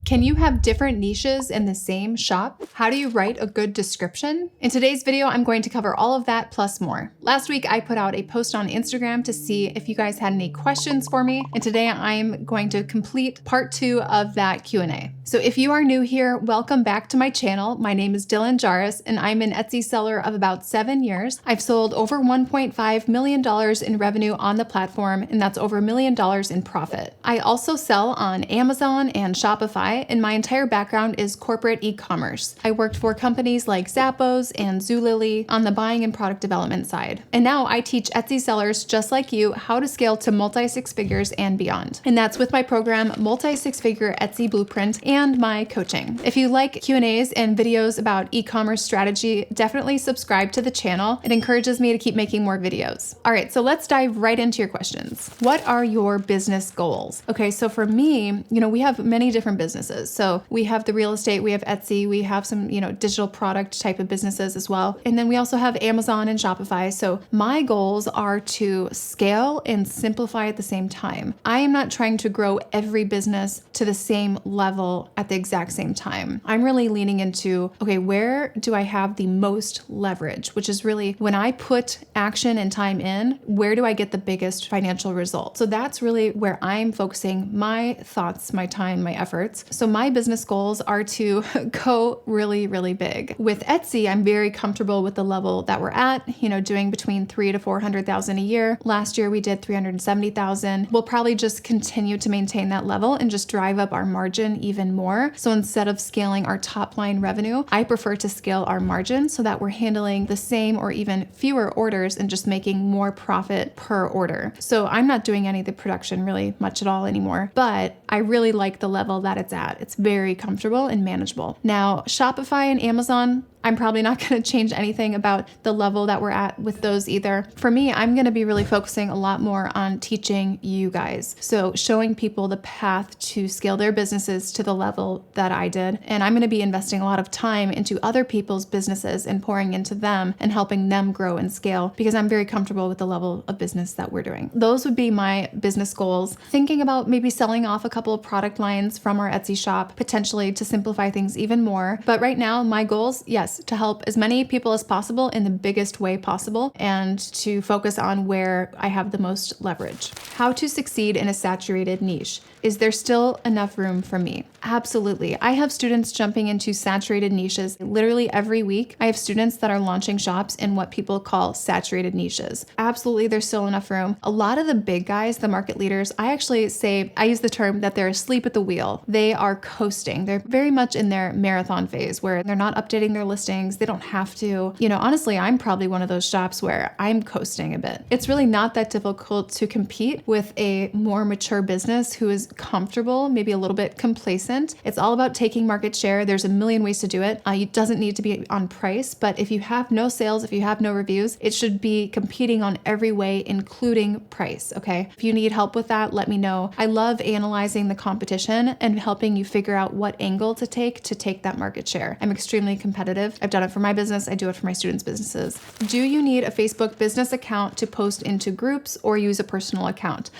Can you have different niches in the same shop? How do you write a good description? In today's video, I'm going to cover all of that plus more. Last week, I put out a post on Instagram to see if you guys had any questions for me, and today I'm going to complete part 2 of that Q&A. So if you are new here, welcome back to my channel. My name is Dylan Jarris, and I'm an Etsy seller of about 7 years. I've sold over $1.5 million in revenue on the platform, and that's over $1 million in profit. I also sell on Amazon and Shopify, and my entire background is corporate e-commerce. I worked for companies like Zappos and Zulily on the buying and product development side. And now I teach Etsy sellers just like you how to scale to multi-six figures and beyond. And that's with my program, Multi-Six Figure Etsy Blueprint, and my coaching. If you like Q&As and videos about e-commerce strategy, definitely subscribe to the channel. It encourages me to keep making more videos. All right, so let's dive right into your questions. What are your business goals? Okay, so for me, we have many different businesses. So we have the real estate, we have Etsy, we have some, digital product type of businesses as well. And then we also have Amazon and Shopify. So my goals are to scale and simplify at the same time. I am not trying to grow every business to the same level at the exact same time. I'm really leaning into, okay, where do I have the most leverage? Which is really when I put action and time in, where do I get the biggest financial result? So that's really where I'm focusing my thoughts, my time, my efforts. So my business goals are to go really, really big. With Etsy, I'm very comfortable with the level that we're at, doing between 300,000 to 400,000 a year. Last year we did 370,000. We'll probably just continue to maintain that level and just drive up our margin even more. So instead of scaling our top line revenue, I prefer to scale our margin so that we're handling the same or even fewer orders and just making more profit per order. So I'm not doing any of the production really much at all anymore, but I really like the level that it's at. It's very comfortable and manageable. Now, Shopify and Amazon, I'm probably not going to change anything about the level that we're at with those either. For me, I'm going to be really focusing a lot more on teaching you guys. So showing people the path to scale their businesses to the level that I did. And I'm going to be investing a lot of time into other people's businesses and pouring into them and helping them grow and scale because I'm very comfortable with the level of business that we're doing. Those would be my business goals. Thinking about maybe selling off a couple of product lines from our Etsy shop, potentially to simplify things even more. But right now, my goals, yes, to help as many people as possible in the biggest way possible and to focus on where I have the most leverage. How to succeed in a saturated niche. Is there still enough room for me? Absolutely. I have students jumping into saturated niches literally every week. I have students that are launching shops in what people call saturated niches. Absolutely, there's still enough room. A lot of the big guys, the market leaders, I use the term that they're asleep at the wheel. They are coasting. They're very much in their marathon phase where they're not updating their listings. They don't have to. Honestly, I'm probably one of those shops where I'm coasting a bit. It's really not that difficult to compete with a more mature business who is comfortable, maybe a little bit complacent. It's all about taking market share. There's a million ways to do it. It doesn't need to be on price, but if you have no sales, if you have no reviews, it should be competing on every way, including price, okay? If you need help with that, let me know. I love analyzing the competition and helping you figure out what angle to take that market share. I'm extremely competitive. I've done it for my business. I do it for my students' businesses. Do you need a Facebook business account to post into groups or use a personal account?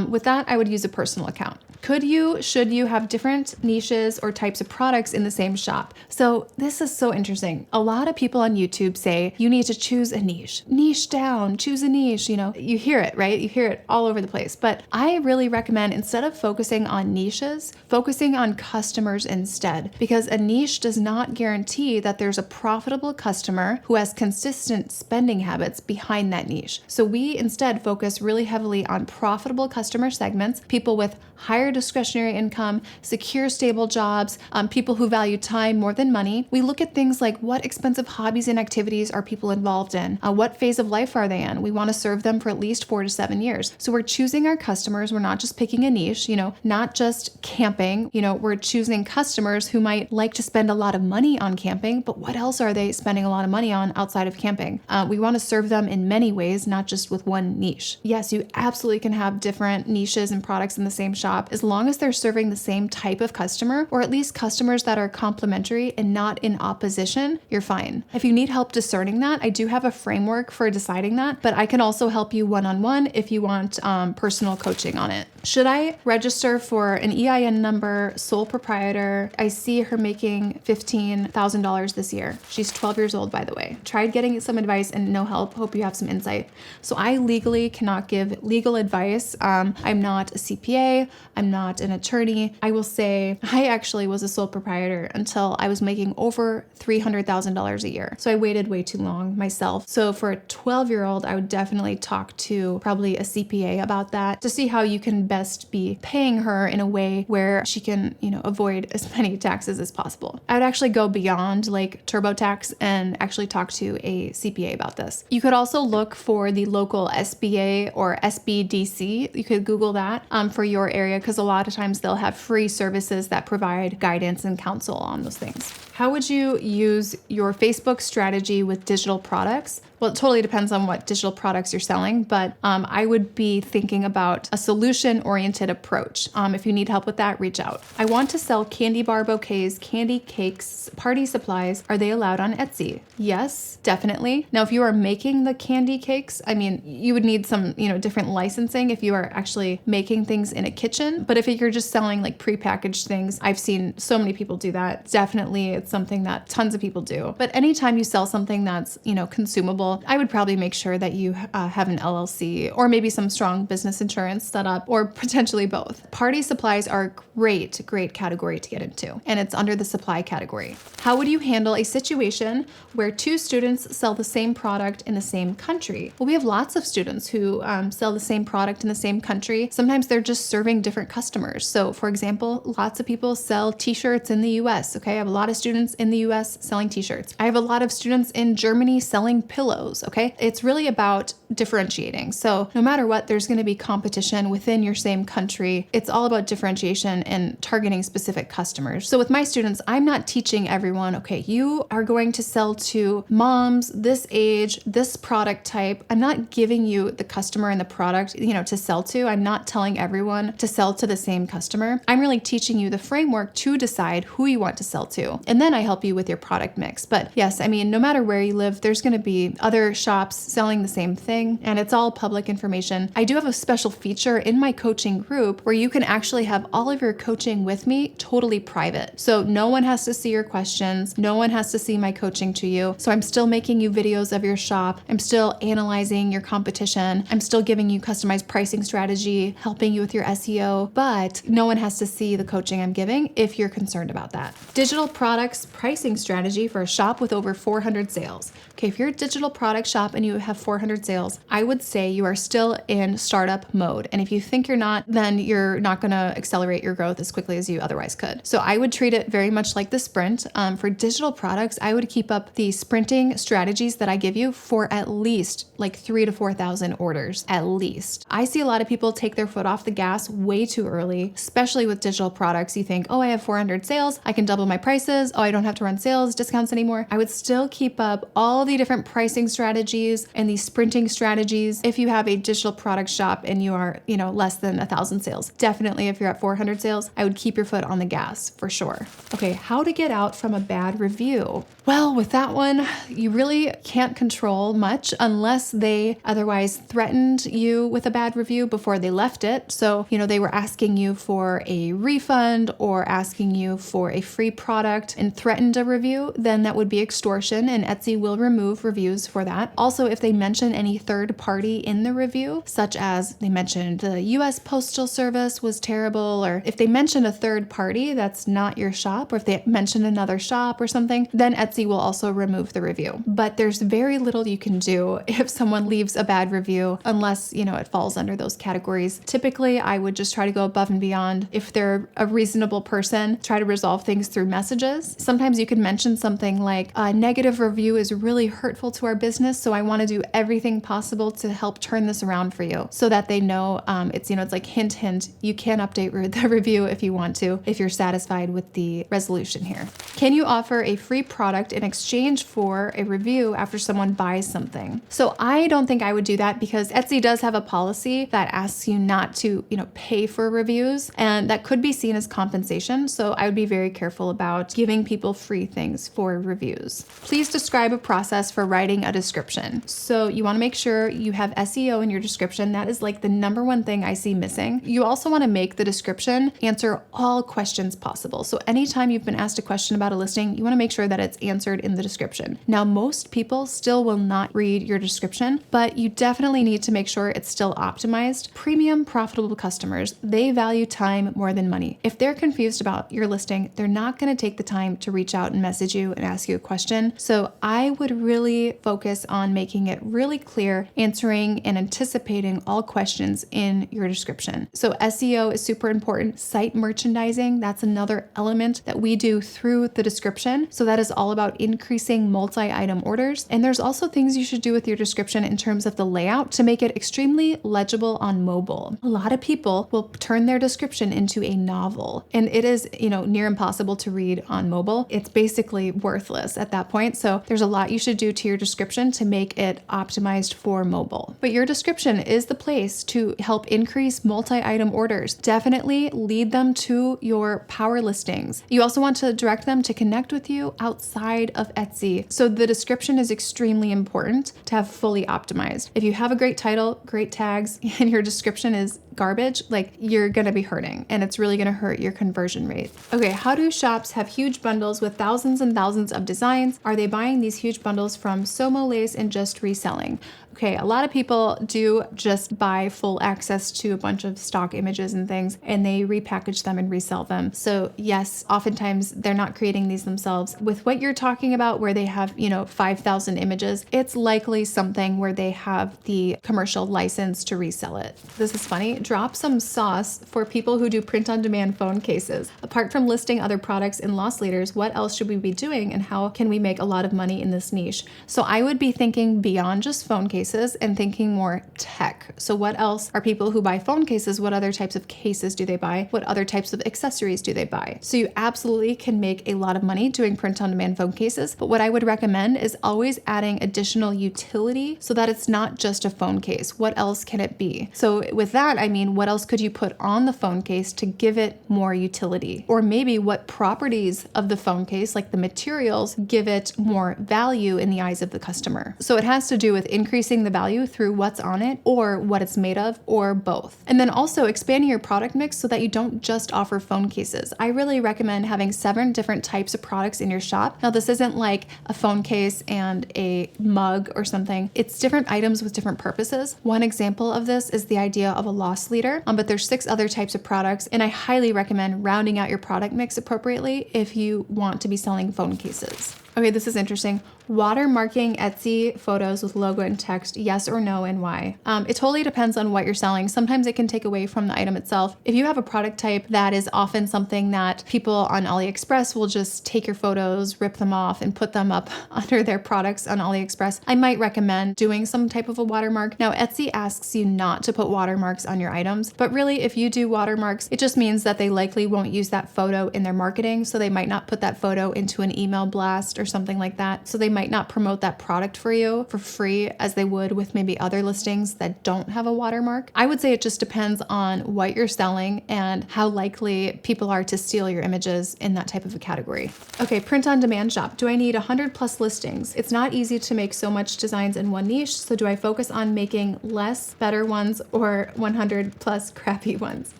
With that, I would use a personal account. Should you have different niches or types of products in the same shop? So this is so interesting. A lot of people on YouTube say you need to choose a niche down, choose a niche. You hear it, right? You hear it all over the place. But I really recommend instead of focusing on niches, focusing on customers instead, because a niche does not guarantee that there's a profitable customer who has consistent spending habits behind that niche. So we instead focus really heavily on profitable customer segments, people with higher discretionary income, secure, stable jobs, people who value time more than money. We look at things like what expensive hobbies and activities are people involved in? What phase of life are they in? We want to serve them for at least 4 to 7 years. So we're choosing our customers. We're not just picking a niche, not just camping. We're choosing customers who might like to spend a lot of money on camping, but what else are they spending a lot of money on outside of camping? We want to serve them in many ways, not just with one niche. Yes, you absolutely can have different niches and products in the same shop as long as they're serving the same type of customer, or at least customers that are complementary and not in opposition, you're fine. If you need help discerning that, I do have a framework for deciding that, but I can also help you one-on-one if you want personal coaching on it. Should I register for an EIN number, sole proprietor? I see her making $15,000 this year. She's 12 years old, by the way. Tried getting some advice and no help. Hope you have some insight. So I legally cannot give legal advice. I'm not a CPA. I'm not an attorney. I will say I actually was a sole proprietor until I was making over $300,000 a year. So I waited way too long myself. So for a 12-year-old, I would definitely talk to probably a CPA about that to see how you can best be paying her in a way where she can, avoid as many taxes as possible. I would actually go beyond like TurboTax and actually talk to a CPA about this. You could also look for the local SBA or SBDC. You could Google that for your area, because a lot of times they'll have free services that provide guidance and counsel on those things. How would you use your Facebook strategy with digital products? Well, it totally depends on what digital products you're selling, but I would be thinking about a solution-oriented approach. If you need help with that, reach out. I want to sell candy bar bouquets, candy cakes, party supplies. Are they allowed on Etsy? Yes, definitely. Now, if you are making the candy cakes, you would need some, different licensing if you are actually making things in a kitchen. But if you're just selling like prepackaged things, I've seen so many people do that. Definitely, it's something that tons of people do. But anytime you sell something that's, consumable, I would probably make sure that you have an LLC or maybe some strong business insurance set up, or potentially both. Party supplies are a great category to get into, and it's under the supply category. How would you handle a situation where two students sell the same product in the same country? Well, we have lots of students who sell the same product in the same country. Sometimes they're just serving different customers. So for example, lots of people sell t-shirts in the US, okay? I have a lot of students in the US selling t-shirts. I have a lot of students in Germany selling pillows. Okay. It's really about differentiating. So no matter what, there's going to be competition within your same country. It's all about differentiation and targeting specific customers. So with my students, I'm not teaching everyone, okay, you are going to sell to moms this age, this product type. I'm not giving you the customer and the product, to sell to. I'm not telling everyone to sell to the same customer. I'm really teaching you the framework to decide who you want to sell to. And then I help you with your product mix. But yes, no matter where you live, there's going to be other shops selling the same thing, and it's all public information. I do have a special feature in my coaching group where you can actually have all of your coaching with me totally private. So no one has to see your questions. No one has to see my coaching to you. So I'm still making you videos of your shop. I'm still analyzing your competition. I'm still giving you customized pricing strategy, helping you with your SEO, but no one has to see the coaching I'm giving if you're concerned about that. Digital products pricing strategy for a shop with over 400 sales. Okay, if you're a digital product shop and you have 400 sales, I would say you are still in startup mode. And if you think you're not, then you're not going to accelerate your growth as quickly as you otherwise could. So I would treat it very much like the sprint. For digital products, I would keep up the sprinting strategies that I give you for at least like 3,000 to 4,000 orders, at least. I see a lot of people take their foot off the gas way too early, especially with digital products. You think, oh, I have 400 sales. I can double my prices. Oh, I don't have to run sales discounts anymore. I would still keep up all the different pricing strategies and these sprinting strategies if you have a digital product shop and you are, less than 1,000 sales. Definitely if you're at 400 sales, I would keep your foot on the gas for sure. Okay, how to get out from a bad review. Well, with that one, you really can't control much unless they otherwise threatened you with a bad review before they left it. So, they were asking you for a refund or asking you for a free product and threatened a review, then that would be extortion, and Etsy will remove reviews for that. Also, if they mention any third party in the review, such as they mentioned the US Postal Service was terrible, or if they mention a third party that's not your shop, or if they mention another shop or something, then Etsy will also remove the review. But there's very little you can do if someone leaves a bad review unless, it falls under those categories. Typically, I would just try to go above and beyond. If they're a reasonable person, try to resolve things through messages. Sometimes you could mention something like a negative review is really hurtful to our business, so I want to do everything possible to help turn this around for you, so that they know it's like hint, hint, you can update the review if you want to, if you're satisfied with the resolution here. Can you offer a free product in exchange for a review after someone buys something? So I don't think I would do that, because Etsy does have a policy that asks you not to, pay for reviews, and that could be seen as compensation. So I would be very careful about giving people free things for reviews. Please describe a process for writing a description. So you want to make sure you have SEO in your description. That is like the number one thing I see missing. You also want to make the description answer all questions possible. So anytime you've been asked a question about a listing, you want to make sure that it's answered in the description. Now, most people still will not read your description, but you definitely need to make sure it's still optimized. Premium profitable customers, they value time more than money. If they're confused about your listing, they're not going to take the time to reach out and message you and ask you a question. So I would really focus on making it really clear, answering and anticipating all questions in your description. So SEO is super important. Site merchandising, that's another element that we do through the description. So that is all about increasing multi-item orders. And there's also things you should do with your description in terms of the layout to make it extremely legible on mobile. A lot of people will turn their description into a novel, and it is, near impossible to read on mobile. It's basically worthless at that point. So there's a lot you should do to your description to make it optimized for mobile. But your description is the place to help increase multi-item orders. Definitely lead them to your power listings. You also want to direct them to connect with you outside of Etsy. So the description is extremely important to have fully optimized. If you have a great title, great tags, and your description is garbage, you're gonna be hurting, and it's really gonna hurt your conversion rate. Okay, how do shops have huge bundles with thousands and thousands of designs? Are they buying these huge bundles from Somo Lace and just reselling? Okay, a lot of people do just buy full access to a bunch of stock images and things, and they repackage them and resell them. So yes, oftentimes they're not creating these themselves. With what you're talking about, where they have, 5,000 images, it's likely something where they have the commercial license to resell it. This is funny. Drop some sauce for people who do print-on-demand phone cases. Apart from listing other products in loss leaders, what else should we be doing, and how can we make a lot of money in this niche? So I would be thinking beyond just phone cases and thinking more tech. So what else are people who buy phone cases? What other types of cases do they buy? What other types of accessories do they buy? So you absolutely can make a lot of money doing print-on-demand phone cases. But what I would recommend is always adding additional utility so that it's not just a phone case. What else can it be? So with that, I mean, what else could you put on the phone case to give it more utility? Or maybe what properties of the phone case, like the materials, give it more value in the eyes of the customer. So it has to do with increasing the value through what's on it or what it's made of, or both. And then also expanding your product mix so that you don't just offer phone cases. I really recommend having 7 different types of products in your shop. Now, this isn't like a phone case and a mug or something. It's different items with different purposes. One example of this is the idea of a loss leader, but there's 6 other types of products, and I highly recommend rounding out your product mix appropriately if you want to be selling phone cases. Okay, this is interesting. Watermarking Etsy photos with logo and text, yes or no, and why? It totally depends on what you're selling. Sometimes it can take away from the item itself. If you have a product type that is often something that people on AliExpress will just take your photos, rip them off, and put them up under their products on AliExpress, I might recommend doing some type of a watermark. Now, Etsy asks you not to put watermarks on your items, but really, if you do watermarks, it just means that they likely won't use that photo in their marketing, so they might not put that photo into an email blast or something like that. So they might not promote that product for you for free as they would with maybe other listings that don't have a watermark. I would say it just depends on what you're selling and how likely people are to steal your images in that type of a category. Okay, print on demand shop. Do I need 100 plus listings? It's not easy to make so much designs in one niche. So do I focus on making less better ones or 100 plus crappy ones?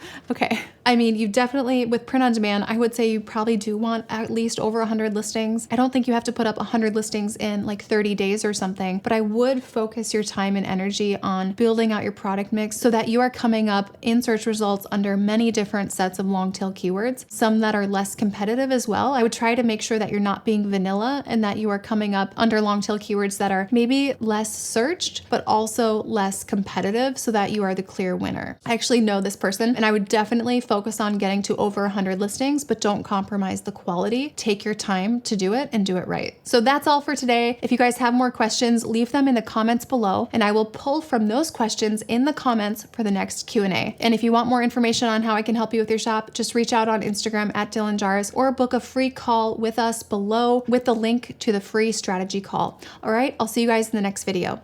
Okay. I mean, you definitely, with print on demand, I would say you probably do want at least over 100 listings. I don't think you have to put up 100 listings in like 30 days or something, but I would focus your time and energy on building out your product mix so that you are coming up in search results under many different sets of long tail keywords, some that are less competitive as well. I would try to make sure that you're not being vanilla and that you are coming up under long tail keywords that are maybe less searched, but also less competitive so that you are the clear winner. I actually know this person, and I would definitely focus focus on getting to over 100 listings, but don't compromise the quality. Take your time to do it and do it right. So that's all for today. If you guys have more questions, leave them in the comments below, and I will pull from those questions in the comments for the next Q&A. And if you want more information on how I can help you with your shop, just reach out on Instagram at DylanJars or book a free call with us below with the link to the free strategy call. All right, I'll see you guys in the next video.